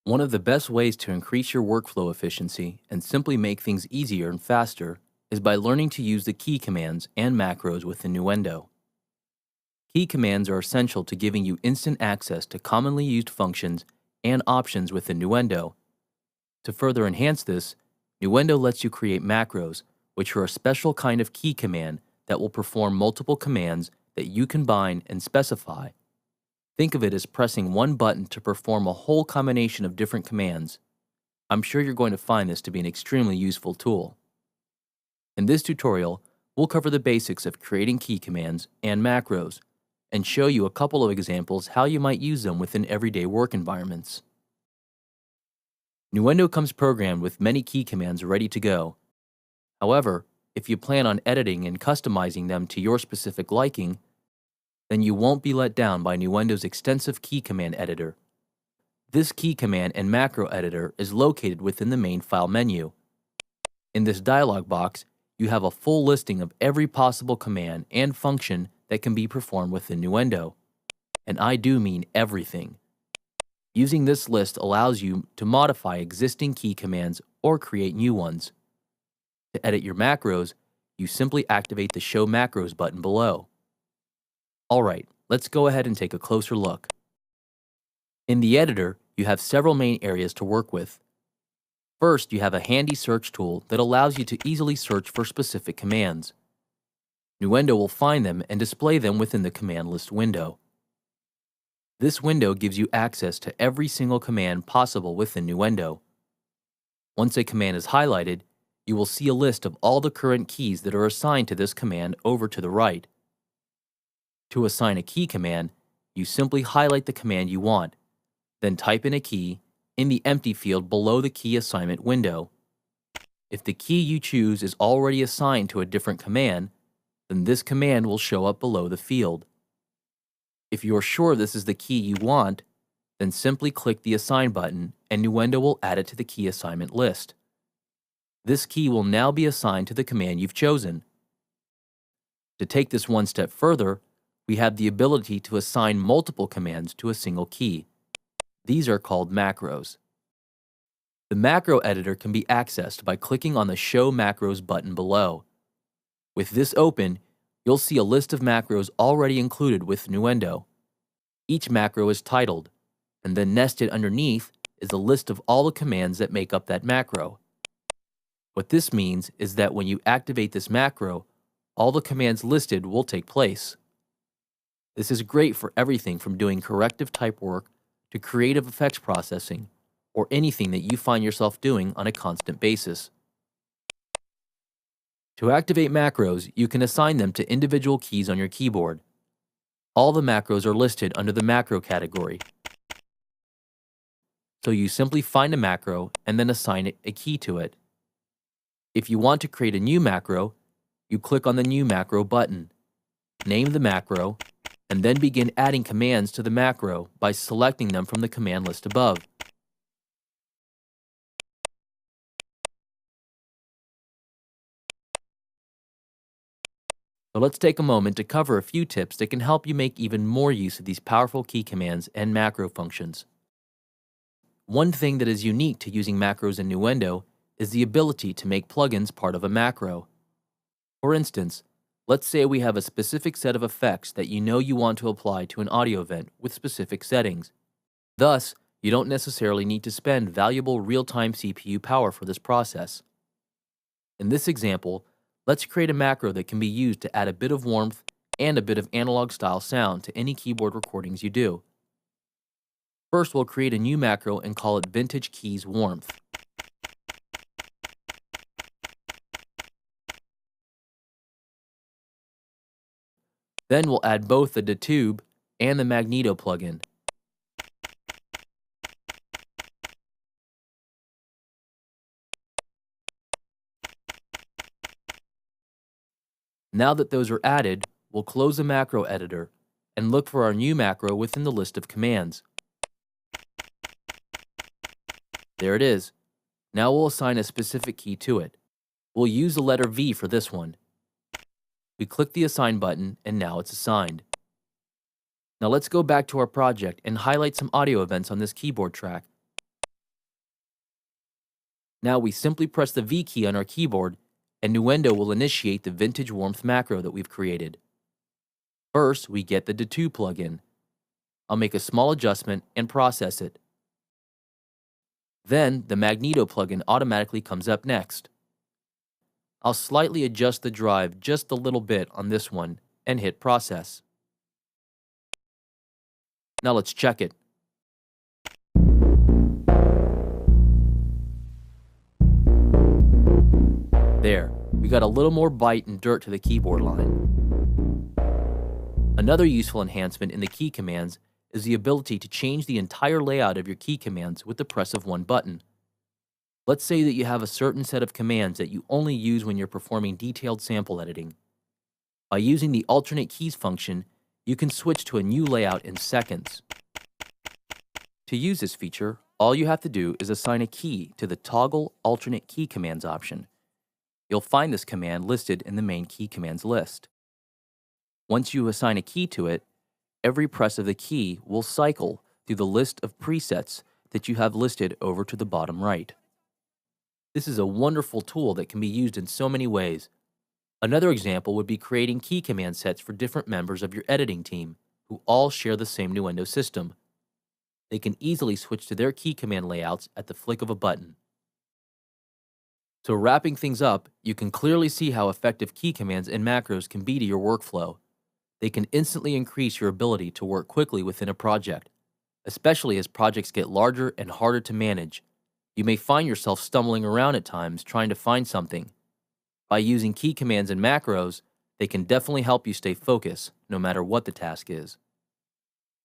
One of the best ways to increase your workflow efficiency and simply make things easier and faster is by learning to use the key commands and macros within Nuendo. Key commands are essential to giving you instant access to commonly used functions and options within Nuendo. To further enhance this, Nuendo lets you create macros, which are a special kind of key command that will perform multiple commands that you combine and specify. Think of it as pressing one button to perform a whole combination of different commands. I'm sure you're going to find this to be an extremely useful tool. In this tutorial, we'll cover the basics of creating key commands and macros, and show you a couple of examples how you might use them within everyday work environments. Nuendo comes programmed with many key commands ready to go. However, if you plan on editing and customizing them to your specific liking, then you won't be let down by Nuendo's extensive key command editor. This key command and macro editor is located within the main file menu. In this dialog box, you have a full listing of every possible command and function that can be performed within Nuendo. And I do mean everything. Using this list allows you to modify existing key commands or create new ones. To edit your macros, you simply activate the Show Macros button below. Alright, let's go ahead and take a closer look. In the editor, you have several main areas to work with. First, you have a handy search tool that allows you to easily search for specific commands. Nuendo will find them and display them within the command list window. This window gives you access to every single command possible within Nuendo. Once a command is highlighted, you will see a list of all the current keys that are assigned to this command over to the right. To assign a key command, you simply highlight the command you want, then type in a key in the empty field below the key assignment window. If the key you choose is already assigned to a different command, then this command will show up below the field. If you are sure this is the key you want, then simply click the Assign button and Nuendo will add it to the key assignment list. This key will now be assigned to the command you've chosen. To take this one step further, we have the ability to assign multiple commands to a single key. These are called macros. The macro editor can be accessed by clicking on the Show Macros button below. With this open, you'll see a list of macros already included with Nuendo. Each macro is titled, and then nested underneath is a list of all the commands that make up that macro. What this means is that when you activate this macro, all the commands listed will take place. This is great for everything from doing corrective type work to creative effects processing, or anything that you find yourself doing on a constant basis. To activate macros, you can assign them to individual keys on your keyboard. All the macros are listed under the macro category. So you simply find a macro and then assign a key to it. If you want to create a new macro, you click on the New Macro button, name the macro, and then begin adding commands to the macro by selecting them from the command list above. So let's take a moment to cover a few tips that can help you make even more use of these powerful key commands and macro functions. One thing that is unique to using macros in Nuendo is the ability to make plugins part of a macro. For instance, let's say we have a specific set of effects that you know you want to apply to an audio event with specific settings. Thus, you don't necessarily need to spend valuable real-time CPU power for this process. In this example, let's create a macro that can be used to add a bit of warmth and a bit of analog-style sound to any keyboard recordings you do. First, we'll create a new macro and call it Vintage Keys Warmth. Then we'll add both the Detube and the Magneto plugin. Now that those are added, we'll close the macro editor and look for our new macro within the list of commands. There it is. Now we'll assign a specific key to it. We'll use the letter V for this one. We click the Assign button and now it's assigned. Now let's go back to our project and highlight some audio events on this keyboard track. Now we simply press the V key on our keyboard, and Nuendo will initiate the vintage warmth macro that we've created. First, we get the To plugin. I'll make a small adjustment and process it. Then, the Magneto plugin automatically comes up next. I'll slightly adjust the drive just a little bit on this one and hit process. Now let's check it. There, we got a little more bite and dirt to the keyboard line. Another useful enhancement in the key commands is the ability to change the entire layout of your key commands with the press of one button. Let's say that you have a certain set of commands that you only use when you're performing detailed sample editing. By using the alternate keys function, you can switch to a new layout in seconds. To use this feature, all you have to do is assign a key to the Toggle Alternate Key Commands option. You'll find this command listed in the main key commands list. Once you assign a key to it, every press of the key will cycle through the list of presets that you have listed over to the bottom right. This is a wonderful tool that can be used in so many ways. Another example would be creating key command sets for different members of your editing team who all share the same Nuendo system. They can easily switch to their key command layouts at the flick of a button. So wrapping things up, you can clearly see how effective key commands and macros can be to your workflow. They can instantly increase your ability to work quickly within a project, especially as projects get larger and harder to manage. You may find yourself stumbling around at times trying to find something. By using key commands and macros, they can definitely help you stay focused no matter what the task is.